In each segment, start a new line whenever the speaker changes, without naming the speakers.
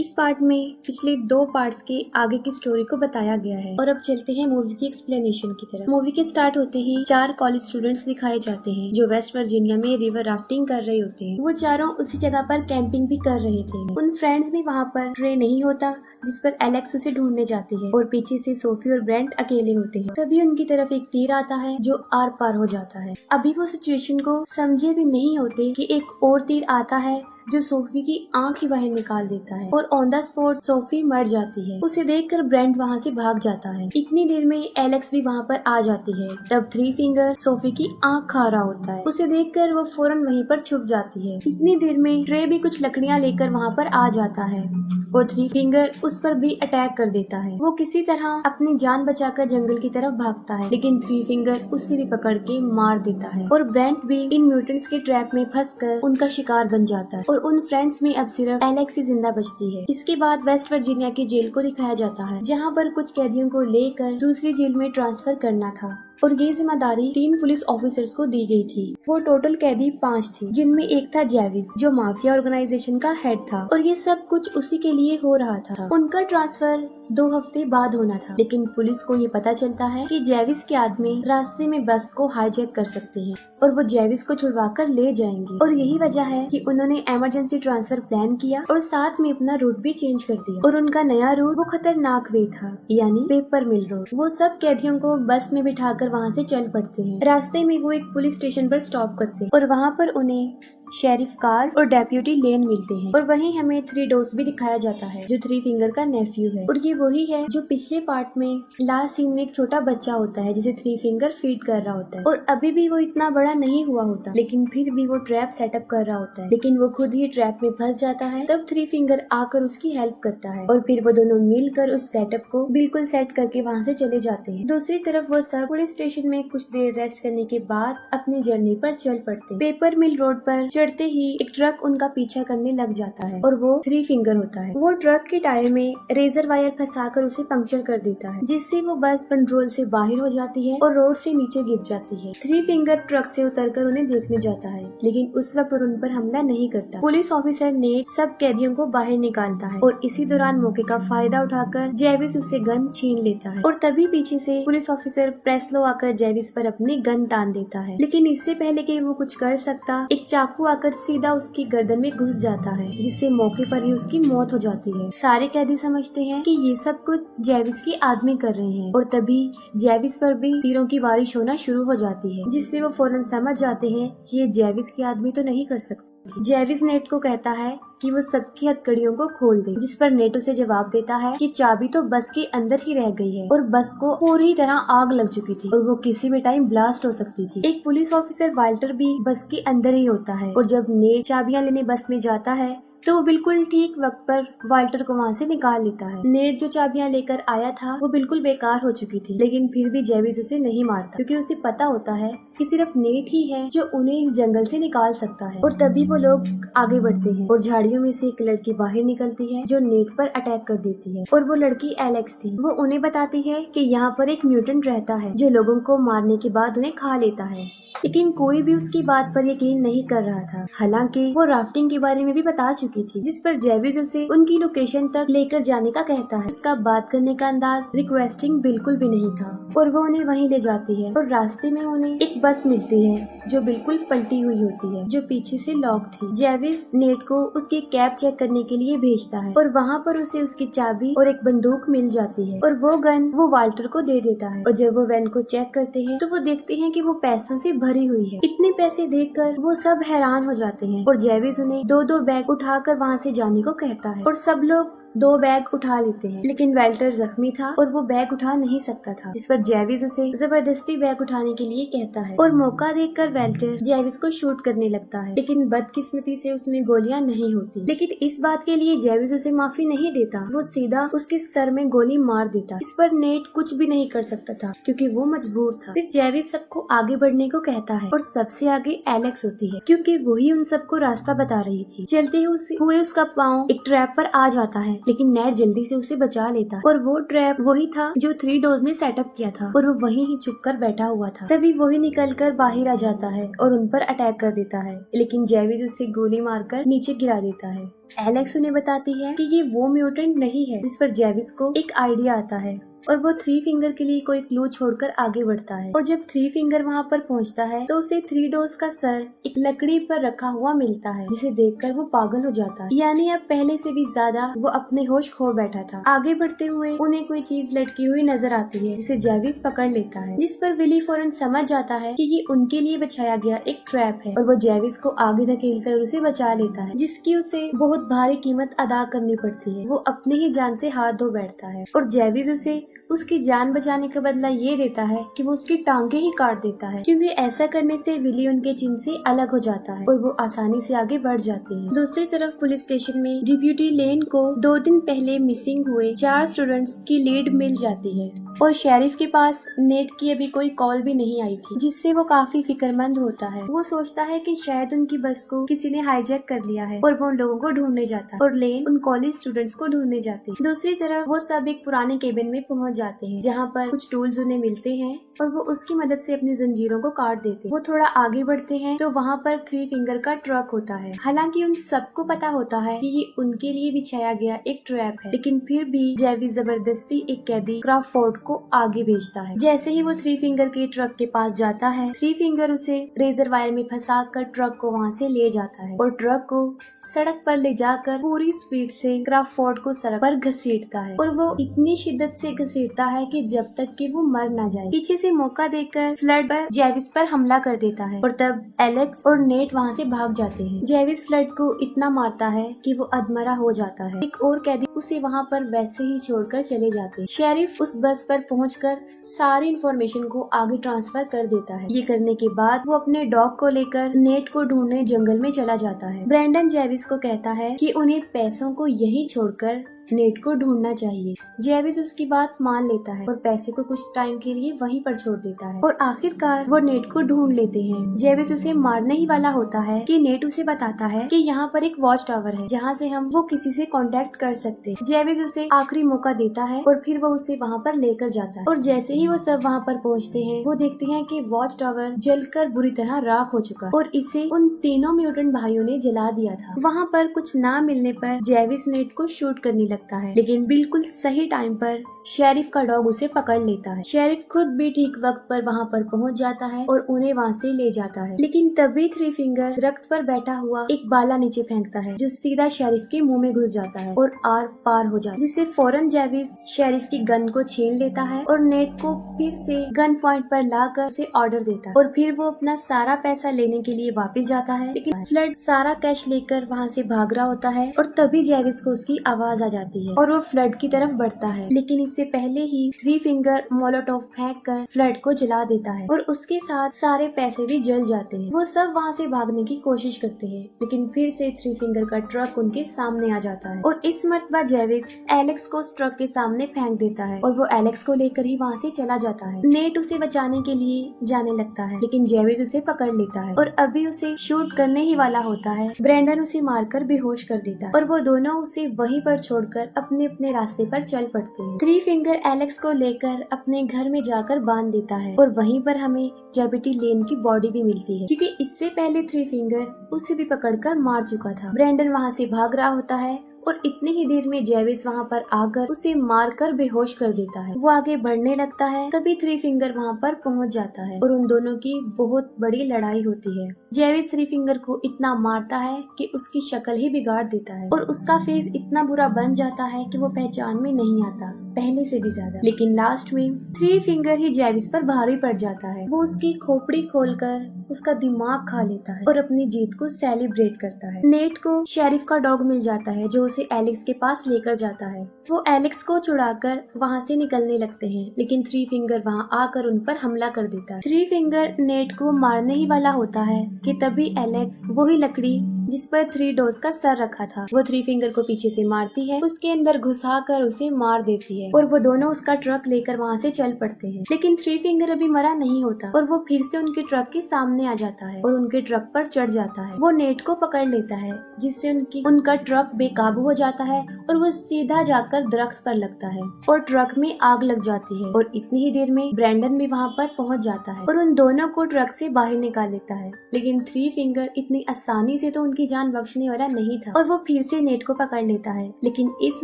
इस पार्ट में पिछले 2 पार्ट्स के आगे की स्टोरी को बताया गया है और अब चलते हैं मूवी की एक्सप्लेनेशन की तरफ। मूवी के स्टार्ट होते ही 4 कॉलेज स्टूडेंट्स दिखाए जाते हैं जो वेस्ट वर्जीनिया में रिवर राफ्टिंग कर रहे होते हैं। वो चारों उसी जगह पर कैंपिंग भी कर रहे थे। उन फ्रेंड्स में वहाँ पर ट्रे नहीं होता जिस पर एलेक्स उसे ढूंढने जाती है और पीछे से सोफी और ब्रेंट अकेले होते हैं। तभी उनकी तरफ एक तीर आता है जो आर पार हो जाता है। अभी वो सिचुएशन को समझे भी नहीं होते कि एक और तीर आता है जो सोफी की आंख ही बाहर निकाल देता है और ऑन द स्पॉट सोफी मर जाती है। उसे देखकर ब्रेंट वहाँ से भाग जाता है। इतनी देर में एलेक्स भी वहाँ पर आ जाती है। तब थ्री फिंगर सोफी की आंख खा रहा होता है। उसे देखकर वो फौरन वहीं पर छुप जाती है। इतनी देर में ट्रे भी कुछ लकड़ियाँ लेकर वहाँ पर आ जाता है। वो थ्री फिंगर उस पर भी अटैक कर देता है। वो किसी तरह अपनी जान बचाकर जंगल की तरफ भागता है लेकिन थ्री फिंगर उसे भी पकड़ के मार देता है और ब्रेंट भी इन म्यूटेंट्स के ट्रैप में फंसकर उनका शिकार बन जाता है और उन फ्रेंड्स में अब सिर्फ एलेक्स ही जिंदा बचती है। इसके बाद वेस्ट वर्जीनिया की जेल को दिखाया जाता है जहाँ पर कुछ कैदियों को लेकर दूसरी जेल में ट्रांसफर करना था और ये जिम्मेदारी 3 पुलिस ऑफिसर्स को दी गई थी। वो टोटल कैदी 5 थे जिनमें एक था जेविस जो माफिया ऑर्गेनाइजेशन का हेड था और ये सब कुछ उसी के लिए हो रहा था। उनका ट्रांसफर 2 हफ्ते बाद होना था लेकिन पुलिस को ये पता चलता है कि जेविस के आदमी रास्ते में बस को हाईजैक कर सकते हैं और वो जेविस को छुड़वा कर ले जाएंगे और यही वजह है कि उन्होंने इमरजेंसी ट्रांसफर प्लान किया और साथ में अपना रूट भी चेंज कर दिया और उनका नया रूट वो खतरनाक वे था यानी पेपर मिल रोड। वो सब कैदियों को बस में बिठाकर वहाँ से चल पड़ते हैं। रास्ते में वो एक पुलिस स्टेशन पर स्टॉप करते हैं और वहाँ पर उन्हें शेरिफ कार्ल और डेप्यूटी लेन मिलते हैं और वहीं हमें 3 डोस भी दिखाया जाता है जो थ्री फिंगर का नेफ्यू है और ये वही है जो पिछले पार्ट में लास्ट सीन में एक छोटा बच्चा होता है जिसे थ्री फिंगर फीड कर रहा होता है और अभी भी वो इतना बड़ा नहीं हुआ होता लेकिन फिर भी वो ट्रैप सेटअप कर रहा होता है लेकिन वो खुद ही ट्रैप में फंस जाता है। तब थ्री फिंगर आकर उसकी हेल्प करता है और फिर वो दोनों मिलकर उस सेटअप को बिल्कुल सेट करके वहाँ से चले जाते हैं। दूसरी तरफ वो सब पुलिस स्टेशन में कुछ देर रेस्ट करने के बाद अपनी जर्नी पर चल पड़ते हैं। पेपर मिल रोड पर चढ़ते ही एक ट्रक उनका पीछा करने लग जाता है और वो थ्री फिंगर होता है। वो ट्रक के टायर में रेजर वायर फंसाकर उसे पंक्चर कर देता है जिससे वो बस कंट्रोल से बाहर हो जाती है और रोड से नीचे गिर जाती है। थ्री फिंगर ट्रक से उतरकर उन्हें देखने जाता है लेकिन उस वक्त उन पर हमला नहीं करता। पुलिस ऑफिसर ने सब कैदियों को बाहर निकालता है और इसी दौरान मौके का फायदा उठाकर जेविस उससे गन छीन लेता है और तभी पीछे से पुलिस ऑफिसर प्रेस्लो आकर जेविस पर अपनी गन तान देता है लेकिन इससे पहले कि वो कुछ कर सकता एक चाकू आकर सीधा उसकी गर्दन में घुस जाता है जिससे मौके पर ही उसकी मौत हो जाती है। सारे कैदी समझते हैं कि ये सब कुछ जेविस के आदमी कर रहे हैं और तभी जेविस पर भी तीरों की बारिश होना शुरू हो जाती है जिससे वो फौरन समझ जाते हैं कि ये जेविस के आदमी तो नहीं कर सकते। जेविस नेट को कहता है कि वो सबकी हथकड़ियों को खोल दे जिस पर नेट उसे जवाब देता है कि चाबी तो बस के अंदर ही रह गई है और बस को पूरी तरह आग लग चुकी थी और वो किसी भी टाइम ब्लास्ट हो सकती थी। एक पुलिस ऑफिसर वाल्टर भी बस के अंदर ही होता है और जब नेट चाबियां लेने बस में जाता है तो वो बिल्कुल ठीक वक्त पर वाल्टर को वहाँ से निकाल लेता है। नेट जो चाबियां लेकर आया था वो बिल्कुल बेकार हो चुकी थी लेकिन फिर भी जेविस उसे नहीं मारता क्योंकि उसे पता होता है कि सिर्फ नेट ही है जो उन्हें इस जंगल से निकाल सकता है। और तभी वो लोग आगे बढ़ते हैं और झाड़ियों में से एक लड़की बाहर निकलती है जो नेट पर अटैक कर देती है और वो लड़की एलेक्स थी। वो उन्हें बताती है कि यहाँ पर एक म्यूटेंट रहता है जो लोगों को मारने के बाद उन्हें खा लेता है लेकिन कोई भी उसकी बात पर यकीन नहीं कर रहा था। हालांकि वो राफ्टिंग के बारे में भी बता चुकी थी जिस पर जेविस उसे उनकी लोकेशन तक लेकर जाने का कहता है। उसका बात करने का अंदाज रिक्वेस्टिंग बिल्कुल भी नहीं था और वो उन्हें वहीं ले जाती है और रास्ते में उन्हें एक बस मिलती है जो बिल्कुल पलटी हुई होती है जो पीछे से लॉक थी। जेविस नेट को उसकी कैब चेक करने के लिए भेजता है और वहाँ पर उसे उसकी चाबी और एक बंदूक मिल जाती है और वो गन वो वाल्टर को दे देता है और जब वो वैन को चेक करते हैं तो वो देखते हैं कि वो पैसों से भरी हुई है। इतने पैसे देखकर वो सब हैरान हो जाते हैं और जेविस उन्हें 2-2 बैग उठाकर वहाँ से जाने को कहता है और सब लोग 2 बैग उठा लेते हैं लेकिन वाल्टर जख्मी था और वो बैग उठा नहीं सकता था जिस पर जेविस उसे जबरदस्ती बैग उठाने के लिए कहता है और मौका देखकर वाल्टर जेविस को शूट करने लगता है लेकिन बदकिस्मती से उसमें गोलियां नहीं होती। लेकिन इस बात के लिए जेविस उसे माफी नहीं देता, वो सीधा उसके सर में गोली मार देता। इस पर नेट कुछ भी नहीं कर सकता था क्योंकि वो मजबूर था। फिर जेविस सबको आगे बढ़ने को कहता है और सबसे आगे एलेक्स होती है क्योंकि वही उन सबको रास्ता बता रही थी। चलते हुए उसका पाँव एक ट्रैप पर आ जाता है लेकिन नेट जल्दी से उसे बचा लेता है और वो ट्रैप वही था जो 3 डॉग्स ने सेटअप किया था और वो वहीं ही चुप कर बैठा हुआ था। तभी वही निकल कर बाहर आ जाता है और उन पर अटैक कर देता है, लेकिन जेविस उसे गोली मारकर नीचे गिरा देता है। एलेक्स उन्हें बताती है कि ये वो म्यूटेंट नहीं है। इस पर जेविस को एक आइडिया आता है और वो 3 फिंगर के लिए कोई क्लू छोड़कर आगे बढ़ता है। और जब 3 फिंगर वहाँ पर पहुँचता है तो उसे 3 डॉग्स का सर एक लकड़ी पर रखा हुआ मिलता है, जिसे देखकर वो पागल हो जाता है। यानी अब पहले से भी ज्यादा वो अपने होश खो बैठा था। आगे बढ़ते हुए उन्हें कोई चीज लटकी हुई नजर आती है, जिसे जेविस पकड़ लेता है, जिस पर विली फौरन समझ जाता है कि ये उनके लिए बिछाया गया एक ट्रैप है और वो जेविस को आगे धकेलकर उसे बचा लेता है, जिसकी उसे बहुत भारी कीमत अदा करनी पड़ती है। वो अपनी ही जान से हाथ धो बैठता है और जेविस उसे उसकी जान बचाने का बदला ये देता है कि वो उसकी टांगे ही काट देता है, क्योंकि ऐसा करने से विली उनके चिन्ह से अलग हो जाता है और वो आसानी से आगे बढ़ जाते हैं। दूसरी तरफ पुलिस स्टेशन में डिप्टी लेन को 2 दिन पहले मिसिंग हुए 4 स्टूडेंट्स की लीड मिल जाती है और शेरिफ के पास नेट की अभी कोई कॉल भी नहीं आई थी, जिससे वो काफी फिक्रमंद होता है। वो सोचता है कि शायद उनकी बस को किसी ने हाईजैक कर लिया है और वो उन लोगों को ढूंढने जाता है और लेन उन कॉलेज स्टूडेंट्स को ढूंढने जाते हैं। दूसरी तरफ वो सब एक पुराने केबिन में पहुंच जाते हैं, जहाँ पर कुछ टूल्स उन्हें मिलते हैं और वो उसकी मदद से अपनी जंजीरों को काट देते हैं। वो थोड़ा आगे बढ़ते हैं तो वहाँ पर 3 फिंगर का ट्रक होता है। हालांकि उन सबको पता होता है कि ये उनके लिए बिछाया गया एक ट्रैप है, लेकिन फिर भी जेविस जबरदस्ती एक कैदी क्रॉफोर्ड को आगे भेजता है। जैसे ही वो 3 फिंगर के ट्रक के पास जाता है, 3 फिंगर उसे रेजर वायर में फंसा कर ट्रक को वहाँ से ले जाता है और ट्रक को सड़क पर ले जाकर पूरी स्पीड से क्रॉफोर्ड को सड़क पर घसीटता है और वो इतनी शिद्दत से घसीटता है कि जब तक कि वो मर ना जाए। पीछे से मौका देकर फ्लड पर जेविस पर हमला कर देता है और तब एलेक्स और नेट वहाँ से भाग जाते हैं। जेविस फ्लड को इतना मारता है कि वो अधमरा हो जाता है। एक और कैदी उसे वहाँ पर वैसे ही छोड़कर चले जाते हैं। शेरिफ उस बस पर पहुंचकर सारी इंफॉर्मेशन को आगे ट्रांसफर कर देता है। ये करने के बाद वो अपने डॉग को लेकर नेट को ढूंढने जंगल में चला जाता है। ब्रैंडन जेविस को कहता है कि उन्हें पैसों को यहीं छोड़कर नेट को ढूंढना चाहिए। जेविस उसकी बात मान लेता है और पैसे को कुछ टाइम के लिए वहीं पर छोड़ देता है और आखिरकार वो नेट को ढूंढ लेते हैं। जेविस उसे मारने ही वाला होता है कि नेट उसे बताता है कि यहाँ पर एक वॉच टावर है जहाँ से हम वो किसी से कांटेक्ट कर सकते हैं। जेविस उसे आखिरी मौका देता है और फिर वो उसे वहाँ पर लेकर जाता है और जैसे ही वो सब वहाँ पर पहुँचते हैं, वो देखते हैं कि वॉच टावर जलकर बुरी तरह राख हो चुका और इसे उन तीनों म्यूटेंट भाइयों ने जला दिया था। वहाँ पर कुछ ना मिलने पर जेविस नेट को शूट करने लगता है, लेकिन बिल्कुल सही टाइम पर शेरिफ का डॉग उसे पकड़ लेता है। शेरिफ खुद भी ठीक वक्त पर वहाँ पर पहुँच जाता है और उन्हें वहाँ से ले जाता है, लेकिन तभी 3 फिंगर दरख्त पर बैठा हुआ एक बाला नीचे फेंकता है जो सीधा शेरिफ के मुंह में घुस जाता है और आर पार हो जाता है, जिससे फौरन जेविस शेरिफ की गन को छीन लेता है और नेट को फिर से गन पॉइंट पर लाकर उसे ऑर्डर देता है और फिर वो अपना सारा पैसा लेने के लिए वापस जाता है। लेकिन फ्लड सारा कैश लेकर वहाँ से भाग रहा होता है और तभी जेविस को उसकी आवाज आ जाती है और वो फ्लड की तरफ बढ़ता है, लेकिन इससे पहले ही 3 फिंगर मोलोटोव फेंक कर फ्लड को जला देता है और उसके साथ सारे पैसे भी जल जाते हैं। वो सब वहाँ से भागने की कोशिश करते हैं, लेकिन फिर से 3 फिंगर का ट्रक उनके सामने आ जाता है और इस मर्तबा जेविस एलेक्स को उस ट्रक के सामने फेंक देता है और वो एलेक्स को लेकर ही वहाँ से चला जाता है। नेट उसे बचाने के लिए जाने लगता है, लेकिन जेविस उसे पकड़ लेता है और अभी उसे शूट करने ही वाला होता है। ब्रैंडन उसे मारकर बेहोश कर देता है और वो दोनों उसे वहीं पर छोड़कर अपने अपने रास्ते पर चल पड़ते हैं। 3 फिंगर एलेक्स को लेकर अपने घर में जाकर बांध देता है और वहीं पर हमें डेप्यूटी लेन की बॉडी भी मिलती है, क्योंकि इससे पहले 3 फिंगर उसे भी पकड़कर मार चुका था। ब्रैंडन वहाँ से भाग रहा होता है और इतनी ही देर में जेविस वहाँ पर आकर उसे मारकर बेहोश कर देता है। वो आगे बढ़ने लगता है, तभी 3 फिंगर वहाँ पर पहुँच जाता है और उन दोनों की बहुत बड़ी लड़ाई होती है। जेविस 3 फिंगर को इतना मारता है कि उसकी शक्ल ही बिगाड़ देता है और उसका फेस इतना बुरा बन जाता है कि वो पहचान में नहीं आता पहले से भी ज्यादा। लेकिन लास्ट में 3 फिंगर ही जेविस पर भारी पड़ जाता है। वो उसकी खोपड़ी खोलकर उसका दिमाग खा लेता है और अपनी जीत को सेलिब्रेट करता है। नेट को शेरिफ का डॉग मिल जाता है जो उसे एलेक्स के पास लेकर जाता है। वो एलेक्स को छुड़ाकर वहाँ से निकलने लगते हैं, लेकिन 3 फिंगर वहाँ आकर उन पर हमला कर देता है। 3 फिंगर नेट को मारने ही वाला होता है कि तभी एलेक्स वही लकड़ी जिस पर 3 डोज का सर रखा था। वो 3 फिंगर को पीछे से मारती है, उसके अंदर घुसाकर उसे मार देती है और वो दोनों उसका ट्रक लेकर वहाँ से चल पड़ते हैं। लेकिन 3 फिंगर अभी मरा नहीं होता और वो फिर से उनके ट्रक के सामने आ जाता है और उनके ट्रक पर चढ़ जाता है। वो नेट को पकड़ लेता है, जिससे उनका ट्रक बेकाबू हो जाता है और वो सीधा जाकर दरख्त पर लगता है और ट्रक में आग लग जाती है। और इतनी ही देर में ब्रैंडन भी वहाँ पर पहुँच जाता है और उन दोनों को ट्रक से बाहर निकाल लेता है। लेकिन 3 फिंगर इतनी आसानी से तो उनकी जान बख्शने वाला नहीं था और वो फिर से नेट को पकड़ लेता है। लेकिन इस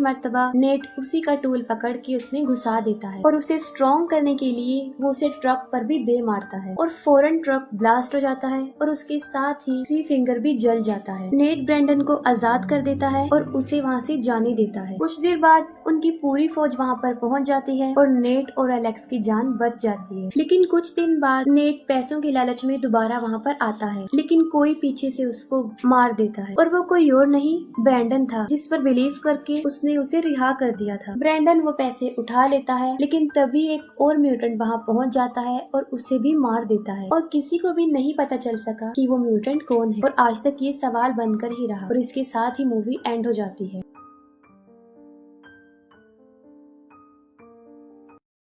मर्तबा नेट उसी का टूल पकड़ के उसमें घुसा देता है और उसे स्ट्रॉन्ग करने के लिए वो उसे ट्रक पर भी दे मारता है और फौरन ट्रक ब्लास्ट हो जाता है और उसके साथ ही 3 फिंगर भी जल जाता है। नेट ब्रैंडन को आजाद कर देता है और उसे वहाँ से जाने देता है। कुछ देर बाद उनकी पूरी फौज वहाँ पर पहुँच जाती है और नेट और एलेक्स की जान बच जाती है। लेकिन कुछ दिन बाद नेट पैसों के लालच में दोबारा वहाँ पर आता है, लेकिन कोई पीछे से उसको मार देता है और वो कोई और नहीं ब्रैंडन था, जिस पर बिलीव करके उसने उसे रिहा कर दिया था। ब्रैंडन वो पैसे उठा लेता है, लेकिन तभी एक और म्यूटेंट वहाँ पहुँच जाता है और उसे भी मार देता है और किसी को भी नहीं पता चल सका कि वो म्यूटेंट कौन है और आज तक ये सवाल बनकर ही रहा और इसके साथ ही मूवी एंड हो जाती है।